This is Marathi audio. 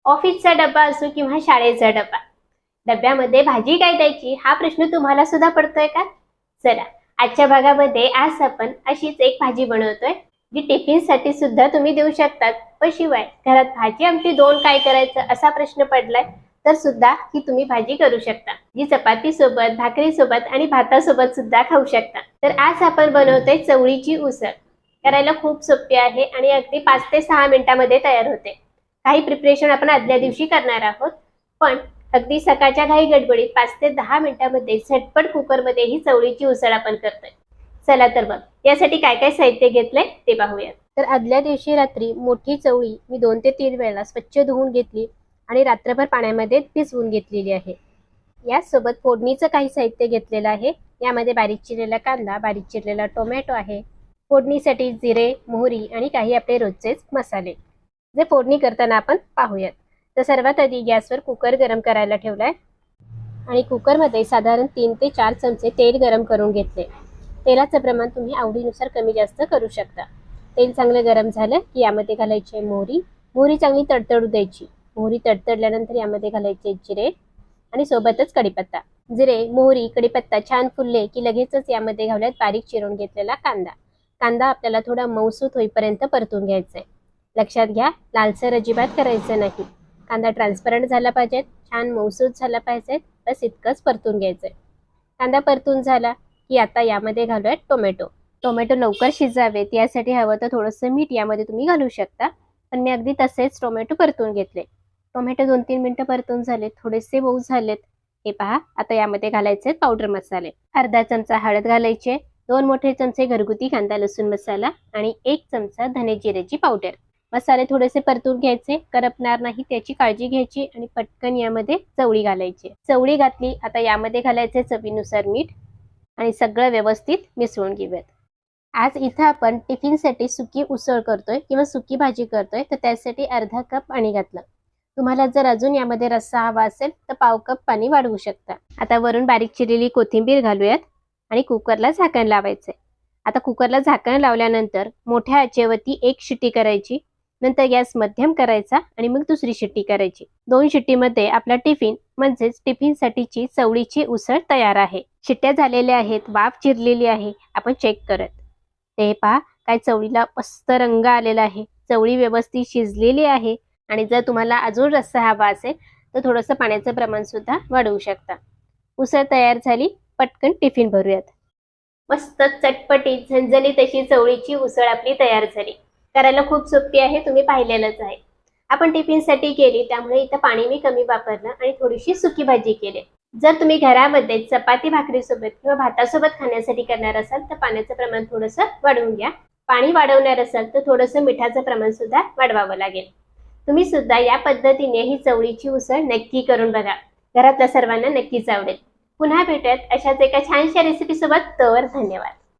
ऑफिसचा डब्बा असो किंवा शाळेचा डब्बा, डब्यामध्ये भाजी काय द्यायची हा प्रश्न तुम्हाला सुद्धा पडतोय का? चला, आजच्या भागामध्ये आज आपण अशीच एक भाजी बनवतोय जी टिफिन साठी सुद्धा तुम्ही देऊ शकतात. व शिवाय घरात भाजी आमटी दोन काय करायचं असा प्रश्न पडलाय तर सुद्धा ही तुम्ही भाजी करू शकता, जी चपाती सोबत, भाकरी सोबत आणि भातासोबत सुद्धा खाऊ शकता. तर आज आपण बनवतोय चवळीची उसळ. करायला खूप सोपी आहे आणि अगदी 5 ते 6 मिनिटांमध्ये तयार होते. काही प्रिपरेशन आपण आदल्या दिवशी करणार आहोत, पण अगदी सकाळच्या घाई गडबडीत 5 ते 10 मिनिटांमध्ये झटपट कुकरमध्ये ही चवळीची उसळ आपण करतोय. चला तर मग यासाठी काय काय साहित्य घेतलंय ते पाहूयात. तर आदल्या दिवशी रात्री मोठी चवळी मी 2 ते 3 वेळा स्वच्छ धुवून घेतली आणि रात्रभर पाण्यामध्ये भिजवून घेतलेली आहे. यासोबत फोडणीचं काही साहित्य घेतलेलं आहे. यामध्ये बारीक चिरलेला कांदा, बारीक चिरलेला टोमॅटो आहे. फोडणीसाठी जिरे, मोहरी आणि काही आपले रोजचेच मसाले जे फोडणी करताना आपण पाहूयात. तर सर्वात आधी गॅसवर कुकर गरम करायला ठेवलाय आणि कुकरमध्ये साधारण 3 ते 4 चमचे तेल गरम करून घेतले. तेलाचं प्रमाण तुम्ही आवडीनुसार कमी जास्त करू शकता. तेल चांगलं गरम झालं की यामध्ये घालायचे मोहरी चांगली तडतडू द्यायची. मोहरी तडतडल्यानंतर यामध्ये घालायचे जिरे आणि सोबतच कढीपत्ता. जिरे, मोहरी, कढीपत्ता छान फुलले की लगेचच यामध्ये घालूयात बारीक चिरून घेतलेला कांदा. कांदा आपल्याला थोडा मऊसूत होईपर्यंत परतून घ्यायचा आहे. लक्षात घ्या, लालसर अजिबात करायचं नाही. कांदा ट्रान्सपरंट झाला पाहिजे, छान मऊसूत झाला पाहिजे, बस इतकंच परतून घ्यायचंय. कांदा परतून झाला की आता यामध्ये घालूयात टोमॅटो लवकर शिजावेत यासाठी हवं तर थोडंसं मीठ यामध्ये तुम्ही घालू शकता, पण मी अगदी तसेच टोमॅटो परतून घेतले. टोमॅटो 2-3 मिनिटं परतून झालेत, थोडेसे मऊ झालेत. हे पहा, आता यामध्ये घालायचे पावडर मसाले. अर्धा चमचा हळद घालायचे, 2 मोठे चमचे घरगुती कांदा लसूण मसाला आणि 1 चमचा धने जिऱ्याची पावडर. मसाले थोडेसे परतून घ्यायचे, करपणार नाही त्याची काळजी घ्यायची आणि पटकन यामध्ये चवळी घालायची. चवळी घातली, आता यामध्ये घालायचे चवीनुसार मीठ आणि सगळं व्यवस्थित मिसळून घेऊयात. आज इथं आपण टिफिनसाठी सुकी उसळ करतोय किंवा सुकी भाजी करतोय, तर त्यासाठी अर्धा कप पाणी घातलं. तुम्हाला जर अजून यामध्ये रस्सा हवा असेल तर पाव कप पाणी वाढवू शकता. आता वरून बारीक चिरलेली कोथिंबीर घालूयात आणि कुकरला झाकण लावायचंय. आता कुकरला झाकण लावल्यानंतर मोठ्या आचेवरती 1 शिट्टी करायची, नंतर गॅस मध्यम करायचा आणि मग दुसरी शिट्टी करायची. 2 शिट्टीमध्ये आपला टिफिन म्हणजेच टिफिनसाठीची चवळीची उसळ तयार आहे. शिट्ट्या झालेल्या आहेत, वाफ चिरलेली आहे. आपण चेक करत ते पहा, काय चवळीला मस्त रंग आलेला आहे. चवळी व्यवस्थित शिजलेली आहे आणि जर तुम्हाला अजून रस्सा हवा असेल तर थोडंसं पाण्याचं प्रमाण सुद्धा वाढवू शकता. उसळ तयार झाली, पटकन टिफिन भरूयात. मस्त चटपटीत झणझणीत अशी चवळीची उसळ आपली तयार झाली. करायला खूप सोपी आहे, तुम्ही पाहिलेलंच आहे. आपण टिफिनसाठी केली त्यामुळे इथं पाणी मी कमी वापरलं आणि थोडीशी सुकी भाजी केली. जर तुम्ही घरामध्ये चपाती भाकरी सोबत किंवा भातासोबत खाण्यासाठी करणार असाल तर पाण्याचं प्रमाण थोडंसं वाढवून घ्या. पाणी वाढवणार असाल तर थोडंसं मिठाचं प्रमाण सुद्धा वाढवावं लागेल. तुम्ही सुद्धा या पद्धतीने ही चवळीची उसळ नक्की करून बघा. घरातल्या सर्वांना नक्कीच आवडेल. पुन्हा भेटूयात अशाच एका छानशा रेसिपी सोबत. तोवर धन्यवाद.